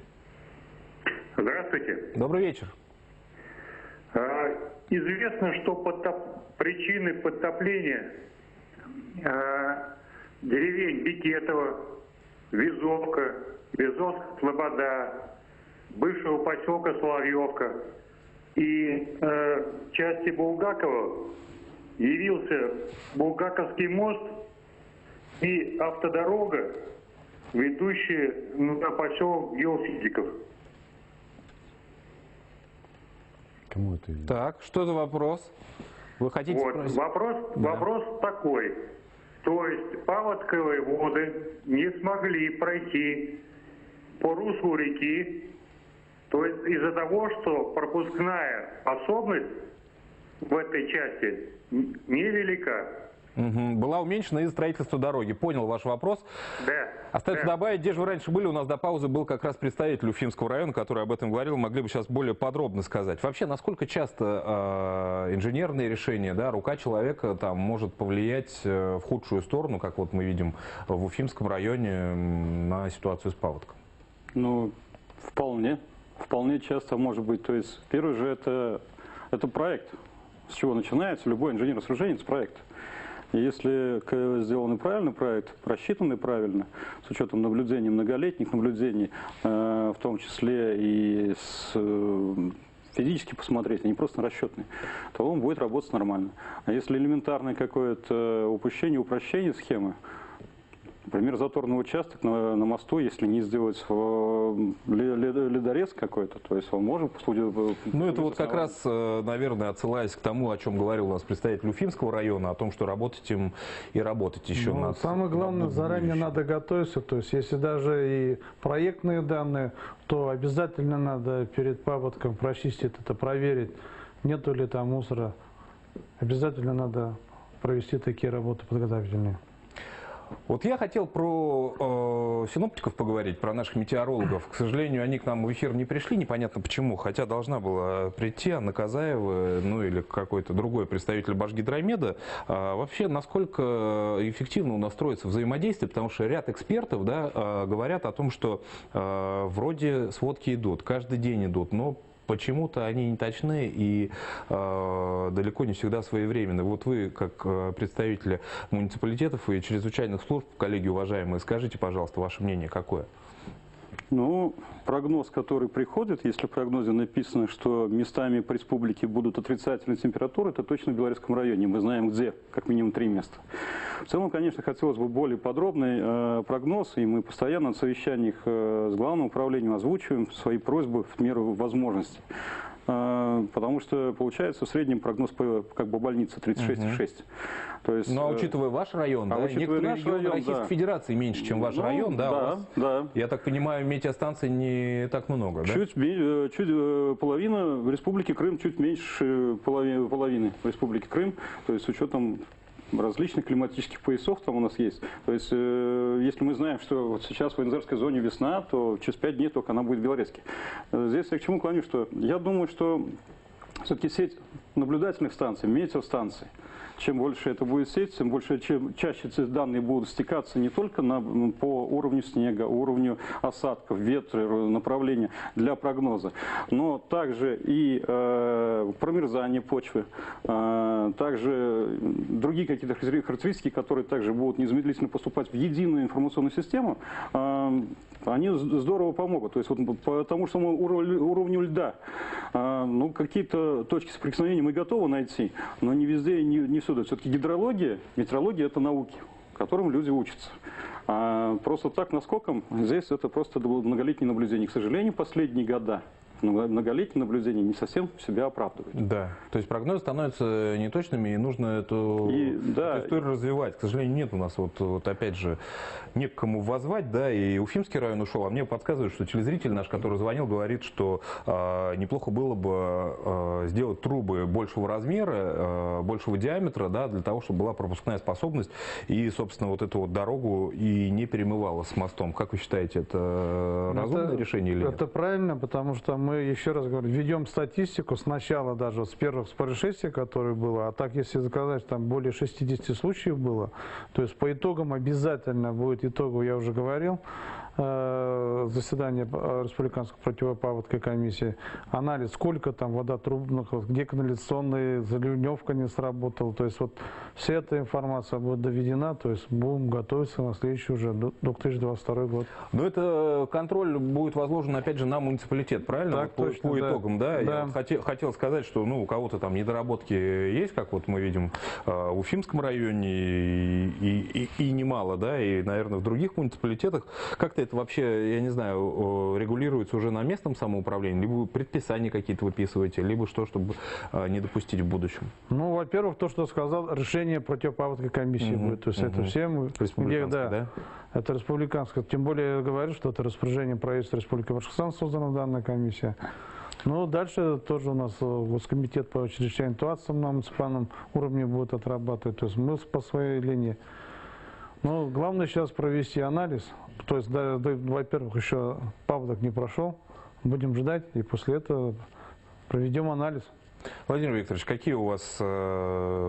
Здравствуйте. Добрый вечер. Известно, что причины подтопления деревень Бекетово, Визовка, Визовск-Слобода, бывшего поселка Соловьевка и части Булгакова явился Булгаковский мост и автодорога, ведущая на поселок Геофизиков. Кому это? Так, что за вопрос? Вы хотите спросить? Вопрос такой. То есть паводковые воды не смогли пройти по руслу реки, то есть из-за того, что пропускная способность в этой части невелика. Была уменьшена из-за строительства дороги. Понял ваш вопрос. Да. Остается добавить, где же вы раньше были? У нас до паузы был как раз представитель Уфимского района, который об этом говорил. Могли бы сейчас более подробно сказать. Вообще, насколько часто инженерные решения, да, рука человека там может повлиять в худшую сторону, как вот мы видим в Уфимском районе, на ситуацию с паводком? Ну, вполне часто может быть. То есть, первый же это проект. С чего начинается любой инженерное сооружение, это проект. И если сделанный правильный проект, просчитанный правильно, с учетом наблюдений, многолетних наблюдений, в том числе и физически посмотреть, а не просто расчетный, то он будет работать нормально. А если элементарное какое-то упущение, упрощение схемы, например, заторный участок на мосту, если не сделать ледорез какой-то, то есть он может послужить... Ну, это вот как раз, наверное, отсылаясь к тому, о чем говорил у нас представитель Уфимского района, о том, что работать им и работать еще надо. Самое главное, заранее надо готовиться. То есть, если даже и проектные данные, то обязательно надо перед паводком прочистить это, проверить, нету ли там мусора. Обязательно надо провести такие работы подготовительные. Вот я хотел про синоптиков поговорить, про наших метеорологов. К сожалению, они к нам в эфир не пришли, непонятно почему, хотя должна была прийти Анна Казаева, ну или какой-то другой представитель Башгидромеда. Вообще, насколько эффективно у нас строится взаимодействие, потому что ряд экспертов, да, говорят о том, что вроде сводки идут, каждый день идут, но почему-то они не точны и далеко не всегда своевременны. Вот вы, как представители муниципалитетов и чрезвычайных служб, коллеги уважаемые, скажите, пожалуйста, ваше мнение какое? Ну, прогноз, который приходит, если в прогнозе написано, что местами по республике будут отрицательные температуры, это точно в Белорецком районе. Мы знаем где, как минимум 3 места. В целом, конечно, хотелось бы более подробный прогноз, и мы постоянно на совещаниях с главным управлением озвучиваем свои просьбы в меру возможностей. Потому что получается в среднем прогноз по как бы больнице 36,6. То есть, ну, а учитывая ваш район, да, некоторые регионы Российской Федерации меньше, чем ваш район, да, да, у вас, да. Я так понимаю, метеостанций не так много, да? Чуть половина в Республике Крым, чуть меньше половины в Республике Крым, то есть с учетом различных климатических поясов там у нас есть. То есть, если мы знаем, что вот сейчас в Воензарской зоне весна, то через 5 дней только она будет в Белорецке. Здесь я к чему клоню, что я думаю, что все-таки сеть наблюдательных станций, метеостанций, чем больше это будет сеть, тем больше, чем чаще эти данные будут стекаться не только по уровню снега, уровню осадков, ветра, направления для прогноза, но также и промерзание почвы, также другие какие-то характеристики, которые также будут незамедлительно поступать в единую информационную систему, они здорово помогут. То есть вот по тому же самому уровню льда, ну, какие-то точки соприкосновения мы готовы найти, но не везде и не всюду. Все-таки гидрология, метеорология – это науки, которым люди учатся. А просто так наскоком здесь это просто многолетнее наблюдение. К сожалению, последние года многолетние наблюдения не совсем себя оправдывают. Да, то есть прогнозы становятся неточными, и нужно эту историю развивать. К сожалению, нет у нас, вот опять же, не к кому воззвать, да, и Уфимский район ушел, а мне подсказывают, что телезритель наш, который звонил, говорит, что неплохо было бы сделать трубы большего размера, большего диаметра, да, для того, чтобы была пропускная способность, и, собственно, вот эту вот дорогу и не перемывала с мостом. Как вы считаете, это разумное решение или нет? Это правильно, потому что мы, еще раз говорю, ведем статистику сначала даже с первых происшествий, которые было, а так, если заказать, там более 60 случаев было, то есть по итогам обязательно будет итогу, я уже говорил, заседание Республиканской противопаводковой комиссии, анализ, сколько там вода трубных, где канализационная заливневка не сработала, то есть вот вся эта информация будет доведена, то есть будем готовиться на следующий уже 2022 год. Но это контроль будет возложен, опять же, на муниципалитет, правильно? Так, вот точно, по да. итогам, да? Да. Я вот хотел сказать, что у кого-то там недоработки есть, как вот мы видим в Уфимском районе, и немало, да, и, наверное, в других муниципалитетах. Как-то это вообще, я не знаю, регулируется уже на местном самоуправлении, либо предписания какие-то выписываете, либо что, чтобы не допустить в будущем? Ну, во-первых, то, что сказал, решение противопаводковой комиссии будет. То есть это все мы... Да? Это республиканское. Тем более я говорю, что это распоряжение правительства Республики Башкортостан создана данная комиссия. Ну, дальше тоже у нас Госкомитет по чрезвычайным ситуациям на муниципальном уровне будет отрабатывать. То есть мы по своей линии. Но главное сейчас провести анализ. То есть, во-первых, еще паводок не прошел. Будем ждать и после этого проведем анализ. Владимир Викторович, какие у вас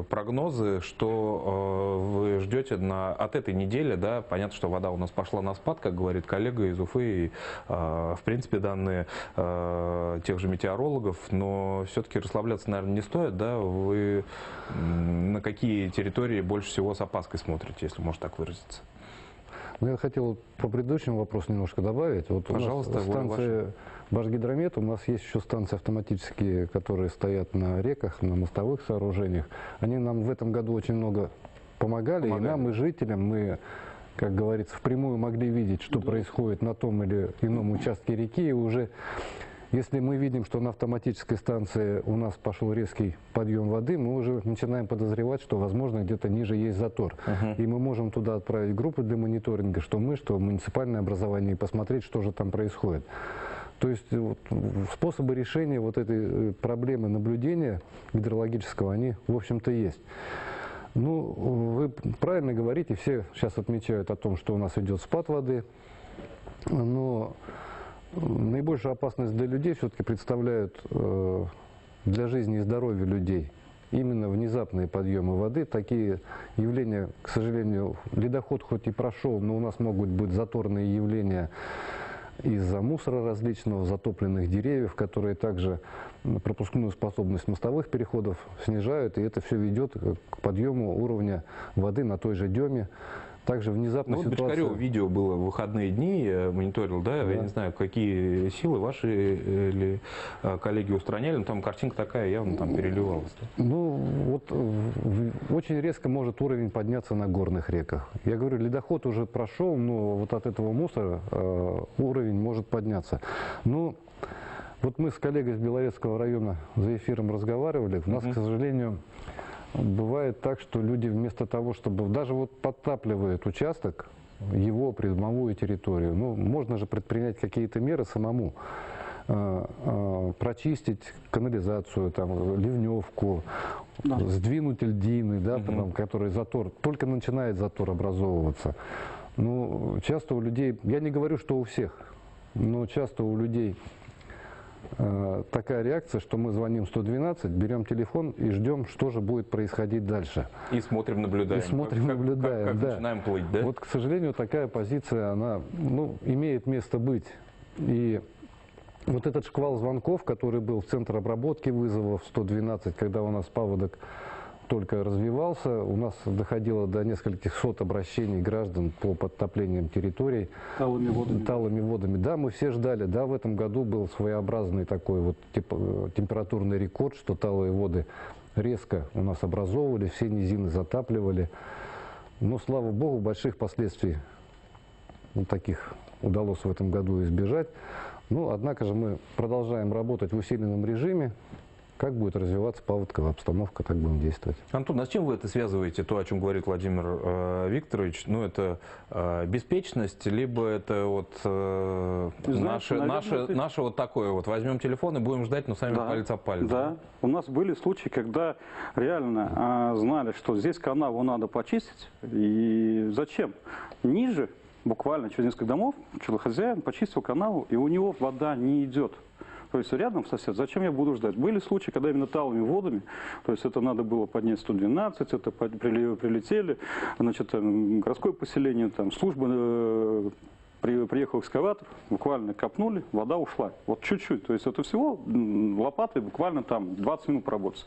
прогнозы, что вы ждете от этой недели? Да? Понятно, что вода у нас пошла на спад, как говорит коллега из Уфы, и, в принципе, данные тех же метеорологов, но все-таки расслабляться, наверное, не стоит. Да? Вы на какие территории больше всего с опаской смотрите, если можно так выразиться? Ну, я хотел по предыдущему вопросу немножко добавить. Вот пожалуйста, у нас станция Башгидромет, у нас есть еще станции автоматические, которые стоят на реках, на мостовых сооружениях. Они нам в этом году очень много помогали. И нам, и жителям, мы, как говорится, впрямую могли видеть, что происходит на том или ином участке реки. И уже, если мы видим, что на автоматической станции у нас пошел резкий подъем воды, мы уже начинаем подозревать, что, возможно, где-то ниже есть затор. И мы можем туда отправить группу для мониторинга, что муниципальное образование, и посмотреть, что же там происходит. То есть вот, способы решения вот этой проблемы наблюдения гидрологического, они, в общем-то, есть. Ну, вы правильно говорите, все сейчас отмечают о том, что у нас идет спад воды, но наибольшую опасность для людей все-таки представляют для жизни и здоровья людей именно внезапные подъемы воды. Такие явления, к сожалению, ледоход хоть и прошел, но у нас могут быть заторные явления из-за мусора различного, затопленных деревьев, которые также пропускную способность мостовых переходов снижают, и это все ведет к подъему уровня воды на той же Деме. Также внезапно вот ситуация... Бочкарево видео было в выходные дни, я мониторил, да, я не знаю, какие силы ваши или коллеги устраняли, но там картинка такая явно там переливалась. Да? Ну, вот очень резко может уровень подняться на горных реках. Я говорю, ледоход уже прошел, но вот от этого мусора уровень может подняться. Ну, вот мы с коллегой из Белорецкого района за эфиром разговаривали, у нас, к сожалению, бывает так, что люди вместо того, чтобы даже вот подтапливают участок, его придомовую территорию, ну, можно же предпринять какие-то меры самому, прочистить канализацию, там, ливневку, сдвинуть льдины, да, там, который затор, только начинает затор образовываться. Ну, часто у людей, я не говорю, что у всех, но часто у людей такая реакция, что мы звоним 112, берем телефон и ждем, что же будет происходить дальше. И смотрим, наблюдаем. И смотрим, наблюдаем, как да. начинаем плыть, да? Вот, к сожалению, такая позиция, она, ну, имеет место быть. И вот этот шквал звонков, который был в Центр обработки вызовов 112, когда у нас паводок только развивался, у нас доходило до нескольких сот обращений граждан по подтоплениям территорий. Талыми водами. Да, мы все ждали. Да, в этом году был своеобразный такой вот температурный рекорд, что талые воды резко у нас образовывали, все низины затапливали. Но, слава богу, больших последствий таких удалось в этом году избежать. Ну, однако же мы продолжаем работать в усиленном режиме. Как будет развиваться паводковая обстановка, так будем действовать. Антон, а с чем вы это связываете, то, о чем говорит Владимир Викторович? Ну, это беспечность, либо это вот наше вот такое вот. Возьмем телефон и будем ждать, но сами палец об палец. Да, у нас были случаи, когда реально знали, что здесь канаву надо почистить. И зачем? Ниже, буквально через несколько домов, хозяин почистил канаву, и у него вода не идет. То есть рядом сосед, зачем я буду ждать? Были случаи, когда именно талыми водами, то есть это надо было поднять 112, это прилетели, значит, городское поселение, там, служба, приехал экскаватор, буквально копнули, вода ушла. Вот чуть-чуть, то есть это всего лопатой буквально там 20 минут поработать.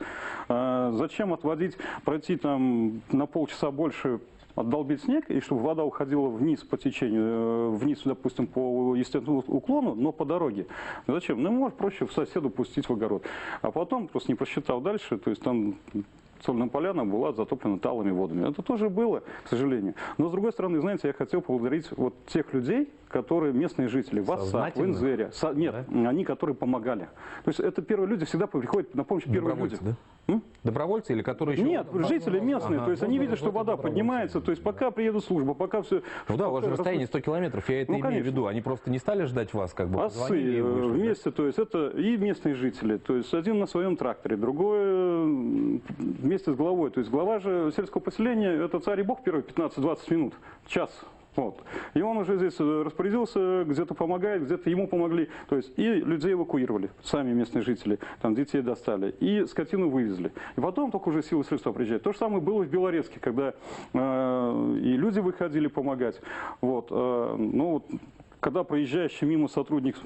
Зачем отводить, пройти там на полчаса больше, отдолбить снег, и чтобы вода уходила вниз по течению, вниз, допустим, по естественному уклону, но по дороге. Зачем? Ну, может, проще в соседу пустить в огород. А потом, просто не просчитал дальше, то есть там Сольная поляна была затоплена талыми водами. Это тоже было, к сожалению. Но, с другой стороны, знаете, я хотел поблагодарить вот тех людей, которые местные жители, в Ассах, в Инзере. Нет, да? Они, которые помогали. То есть это первые люди, всегда приходят на помощь первые люди. Да? Добровольцы или которые еще... Нет, жители местные. То есть они видят, что вода поднимается. То есть пока приедут служба, пока все... Ну да, у вас же расстояние 100 километров, я это имею в виду. Они просто не стали ждать вас, как бы позвонили вместе, то есть это и местные жители. То есть один на своем тракторе, другой вместе с главой. То есть глава же сельского поселения, это царь и бог первые 15-20 минут, час. Вот. И он уже здесь распорядился, где-то помогает, где-то ему помогли. То есть и людей эвакуировали, сами местные жители, там детей достали, и скотину вывезли. И потом только уже силы средства приезжают. То же самое было в Белорецке, когда и люди выходили помогать. Вот. Но вот, когда проезжающий мимо сотрудник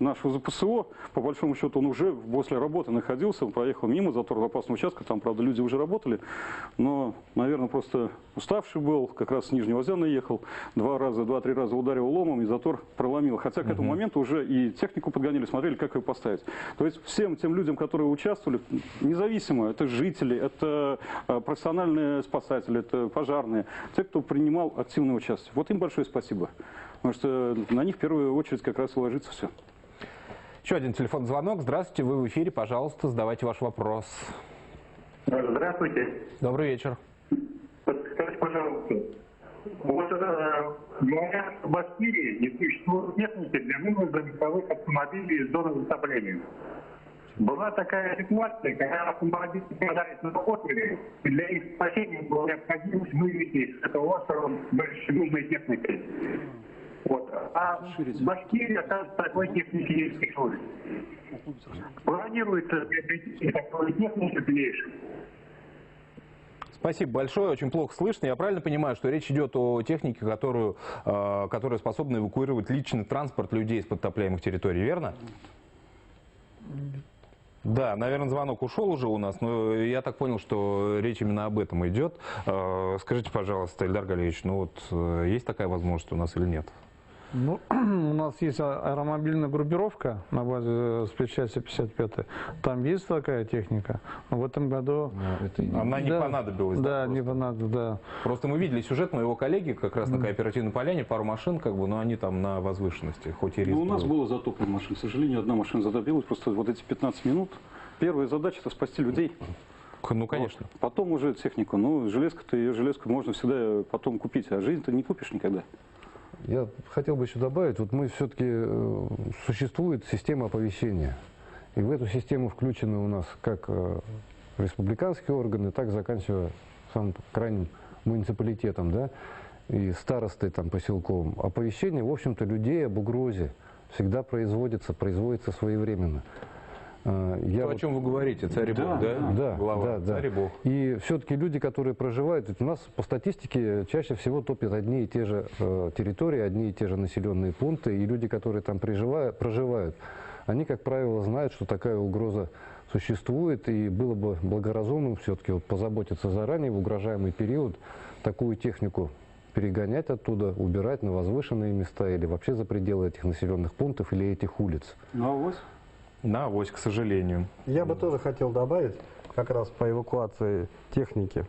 нашего ЗПСО, по большому счету, он уже после работы находился, он проехал мимо заторно-опасного участка, там, правда, люди уже работали, но, наверное, просто уставший был, как раз с Нижнего Озерна ехал, 2-3 раза ударил ломом и затор проломил. Хотя к этому моменту уже и технику подгонили, смотрели, как ее поставить. То есть всем тем людям, которые участвовали, независимо, это жители, это профессиональные спасатели, это пожарные, те, кто принимал активное участие. Вот им большое спасибо, потому что на них в первую очередь как раз и ложится все. Еще один телефонный звонок. Здравствуйте, вы в эфире, пожалуйста, задавайте ваш вопрос. Здравствуйте. Добрый вечер. Скажите, пожалуйста, вот говорят, в Башкирии не существует техники для вывоза легковых автомобилей из зоны затопления. Была такая ситуация, когда автомобили попадались на отмели, и для их спасения была необходимость вывести их с этого острова большой нужной техникой. Вот. А в Башкирии, оказывается, такой техники не существует. Планируется приобретение такой техники дальнейшей. Спасибо большое, очень плохо слышно. Я правильно понимаю, что речь идет о технике, которая способна эвакуировать личный транспорт людей с подтопляемых территорий, верно? Да, наверное, звонок ушел уже у нас, но я так понял, что речь именно об этом идет. Скажите, пожалуйста, Эльдар Галиевич, ну вот есть такая возможность у нас или нет? Ну, у нас есть аэромобильная группировка на базе спецчасти 55. Там есть такая техника. Но в этом году... Она не понадобилась. Да, не понадобилась, да. Просто мы видели сюжет моего коллеги как раз на кооперативной поляне, пару машин, как бы, но они там на возвышенности, хоть и риск. Ну, у нас было затоплено машин. К сожалению, одна машина затопилась. Просто вот эти 15 минут. Первая задача – это спасти людей. Ну, конечно. Вот. Потом уже технику. Ну, железку-то, ее железку можно всегда потом купить, а жизнь-то не купишь никогда. Я хотел бы еще добавить, вот мы все-таки, существует система оповещения. И в эту систему включены у нас как республиканские органы, так заканчивая самым крайним муниципалитетом, да, и старостой там поселковым. Оповещение, в общем-то, людей об угрозе всегда производится своевременно. О чем вы говорите, царь и бог, да? Да, глава, да. Царь и бог. И все-таки люди, которые проживают, у нас по статистике чаще всего топят одни и те же территории, одни и те же населенные пункты, и люди, которые там проживают, они, как правило, знают, что такая угроза существует, и было бы благоразумным все-таки вот позаботиться заранее в угрожаемый период такую технику перегонять оттуда, убирать на возвышенные места или вообще за пределы этих населенных пунктов или этих улиц. На авось? На авось, к сожалению. Я бы тоже хотел добавить, как раз по эвакуации техники.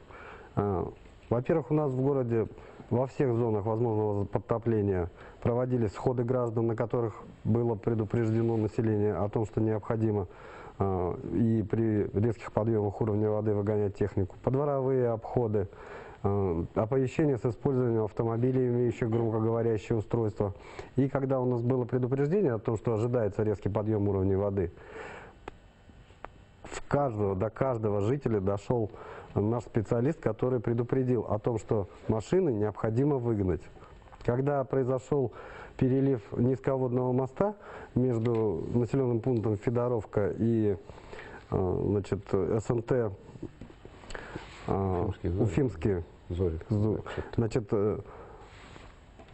Во-первых, у нас в городе во всех зонах возможного подтопления проводились сходы граждан, на которых было предупреждено население о том, что необходимо и при резких подъемах уровня воды выгонять технику. Подворовые обходы, оповещение с использованием автомобилей, имеющих громкоговорящее устройство. И когда у нас было предупреждение о том, что ожидается резкий подъем уровня воды, до каждого жителя дошел наш специалист, который предупредил о том, что машины необходимо выгнать. Когда произошел перелив низководного моста между населенным пунктом Федоровка и СНТ Уфимские Зори. Значит,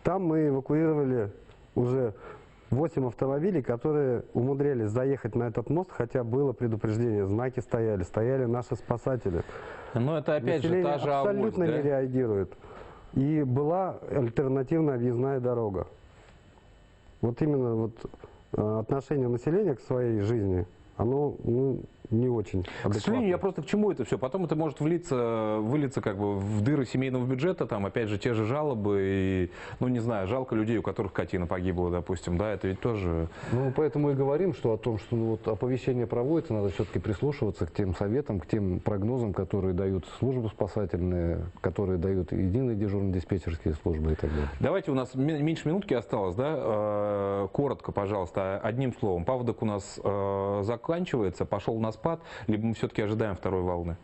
там мы эвакуировали уже 8 автомобилей, которые умудрялись заехать на этот мост, хотя было предупреждение, знаки стояли наши спасатели. Но это опять же та же абсолютно авось, да? не реагирует. И была альтернативная объездная дорога. Вот именно вот отношение населения к своей жизни, оно не очень адекватно. К сожалению, я просто к чему это все? Потом это может вылиться как бы в дыры семейного бюджета, там опять же те же жалобы, и, ну не знаю, жалко людей, у которых скотина погибла, допустим, да, это ведь тоже... Ну, поэтому и говорим, что о том, что вот оповещение проводится, надо все-таки прислушиваться к тем советам, к тем прогнозам, которые дают службы спасательные, которые дают единые дежурно-диспетчерские службы и так далее. Давайте, у нас меньше минутки осталось, да, коротко, пожалуйста, одним словом. Паводок у нас заканчивается, пошел на спад, либо мы все-таки ожидаем второй волны?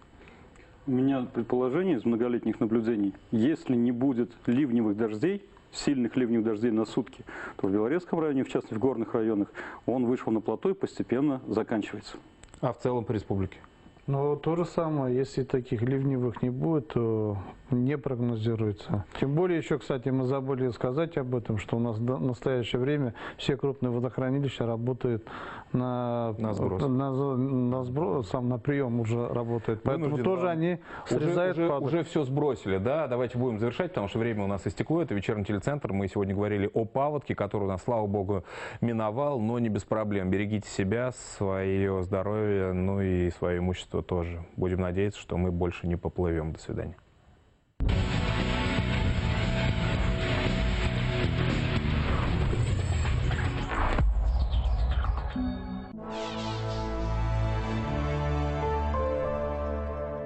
У меня предположение из многолетних наблюдений. Если не будет ливневых дождей, сильных ливневых дождей на сутки, то в Белорецком районе, в частности в горных районах, он вышел на плато и постепенно заканчивается. А в целом по республике? Ну, то же самое, если таких ливневых не будет, то не прогнозируется. Тем более еще, кстати, мы забыли сказать об этом, что у нас в настоящее время все крупные водохранилища работают на прием уже работают. Поэтому тоже они срезают уже все сбросили, да? Давайте будем завершать, потому что время у нас истекло. Это вечерний телецентр. Мы сегодня говорили о паводке, который у нас, слава богу, миновал, но не без проблем. Берегите себя, свое здоровье, ну и свое имущество тоже. Будем надеяться, что мы больше не поплывем. До свидания.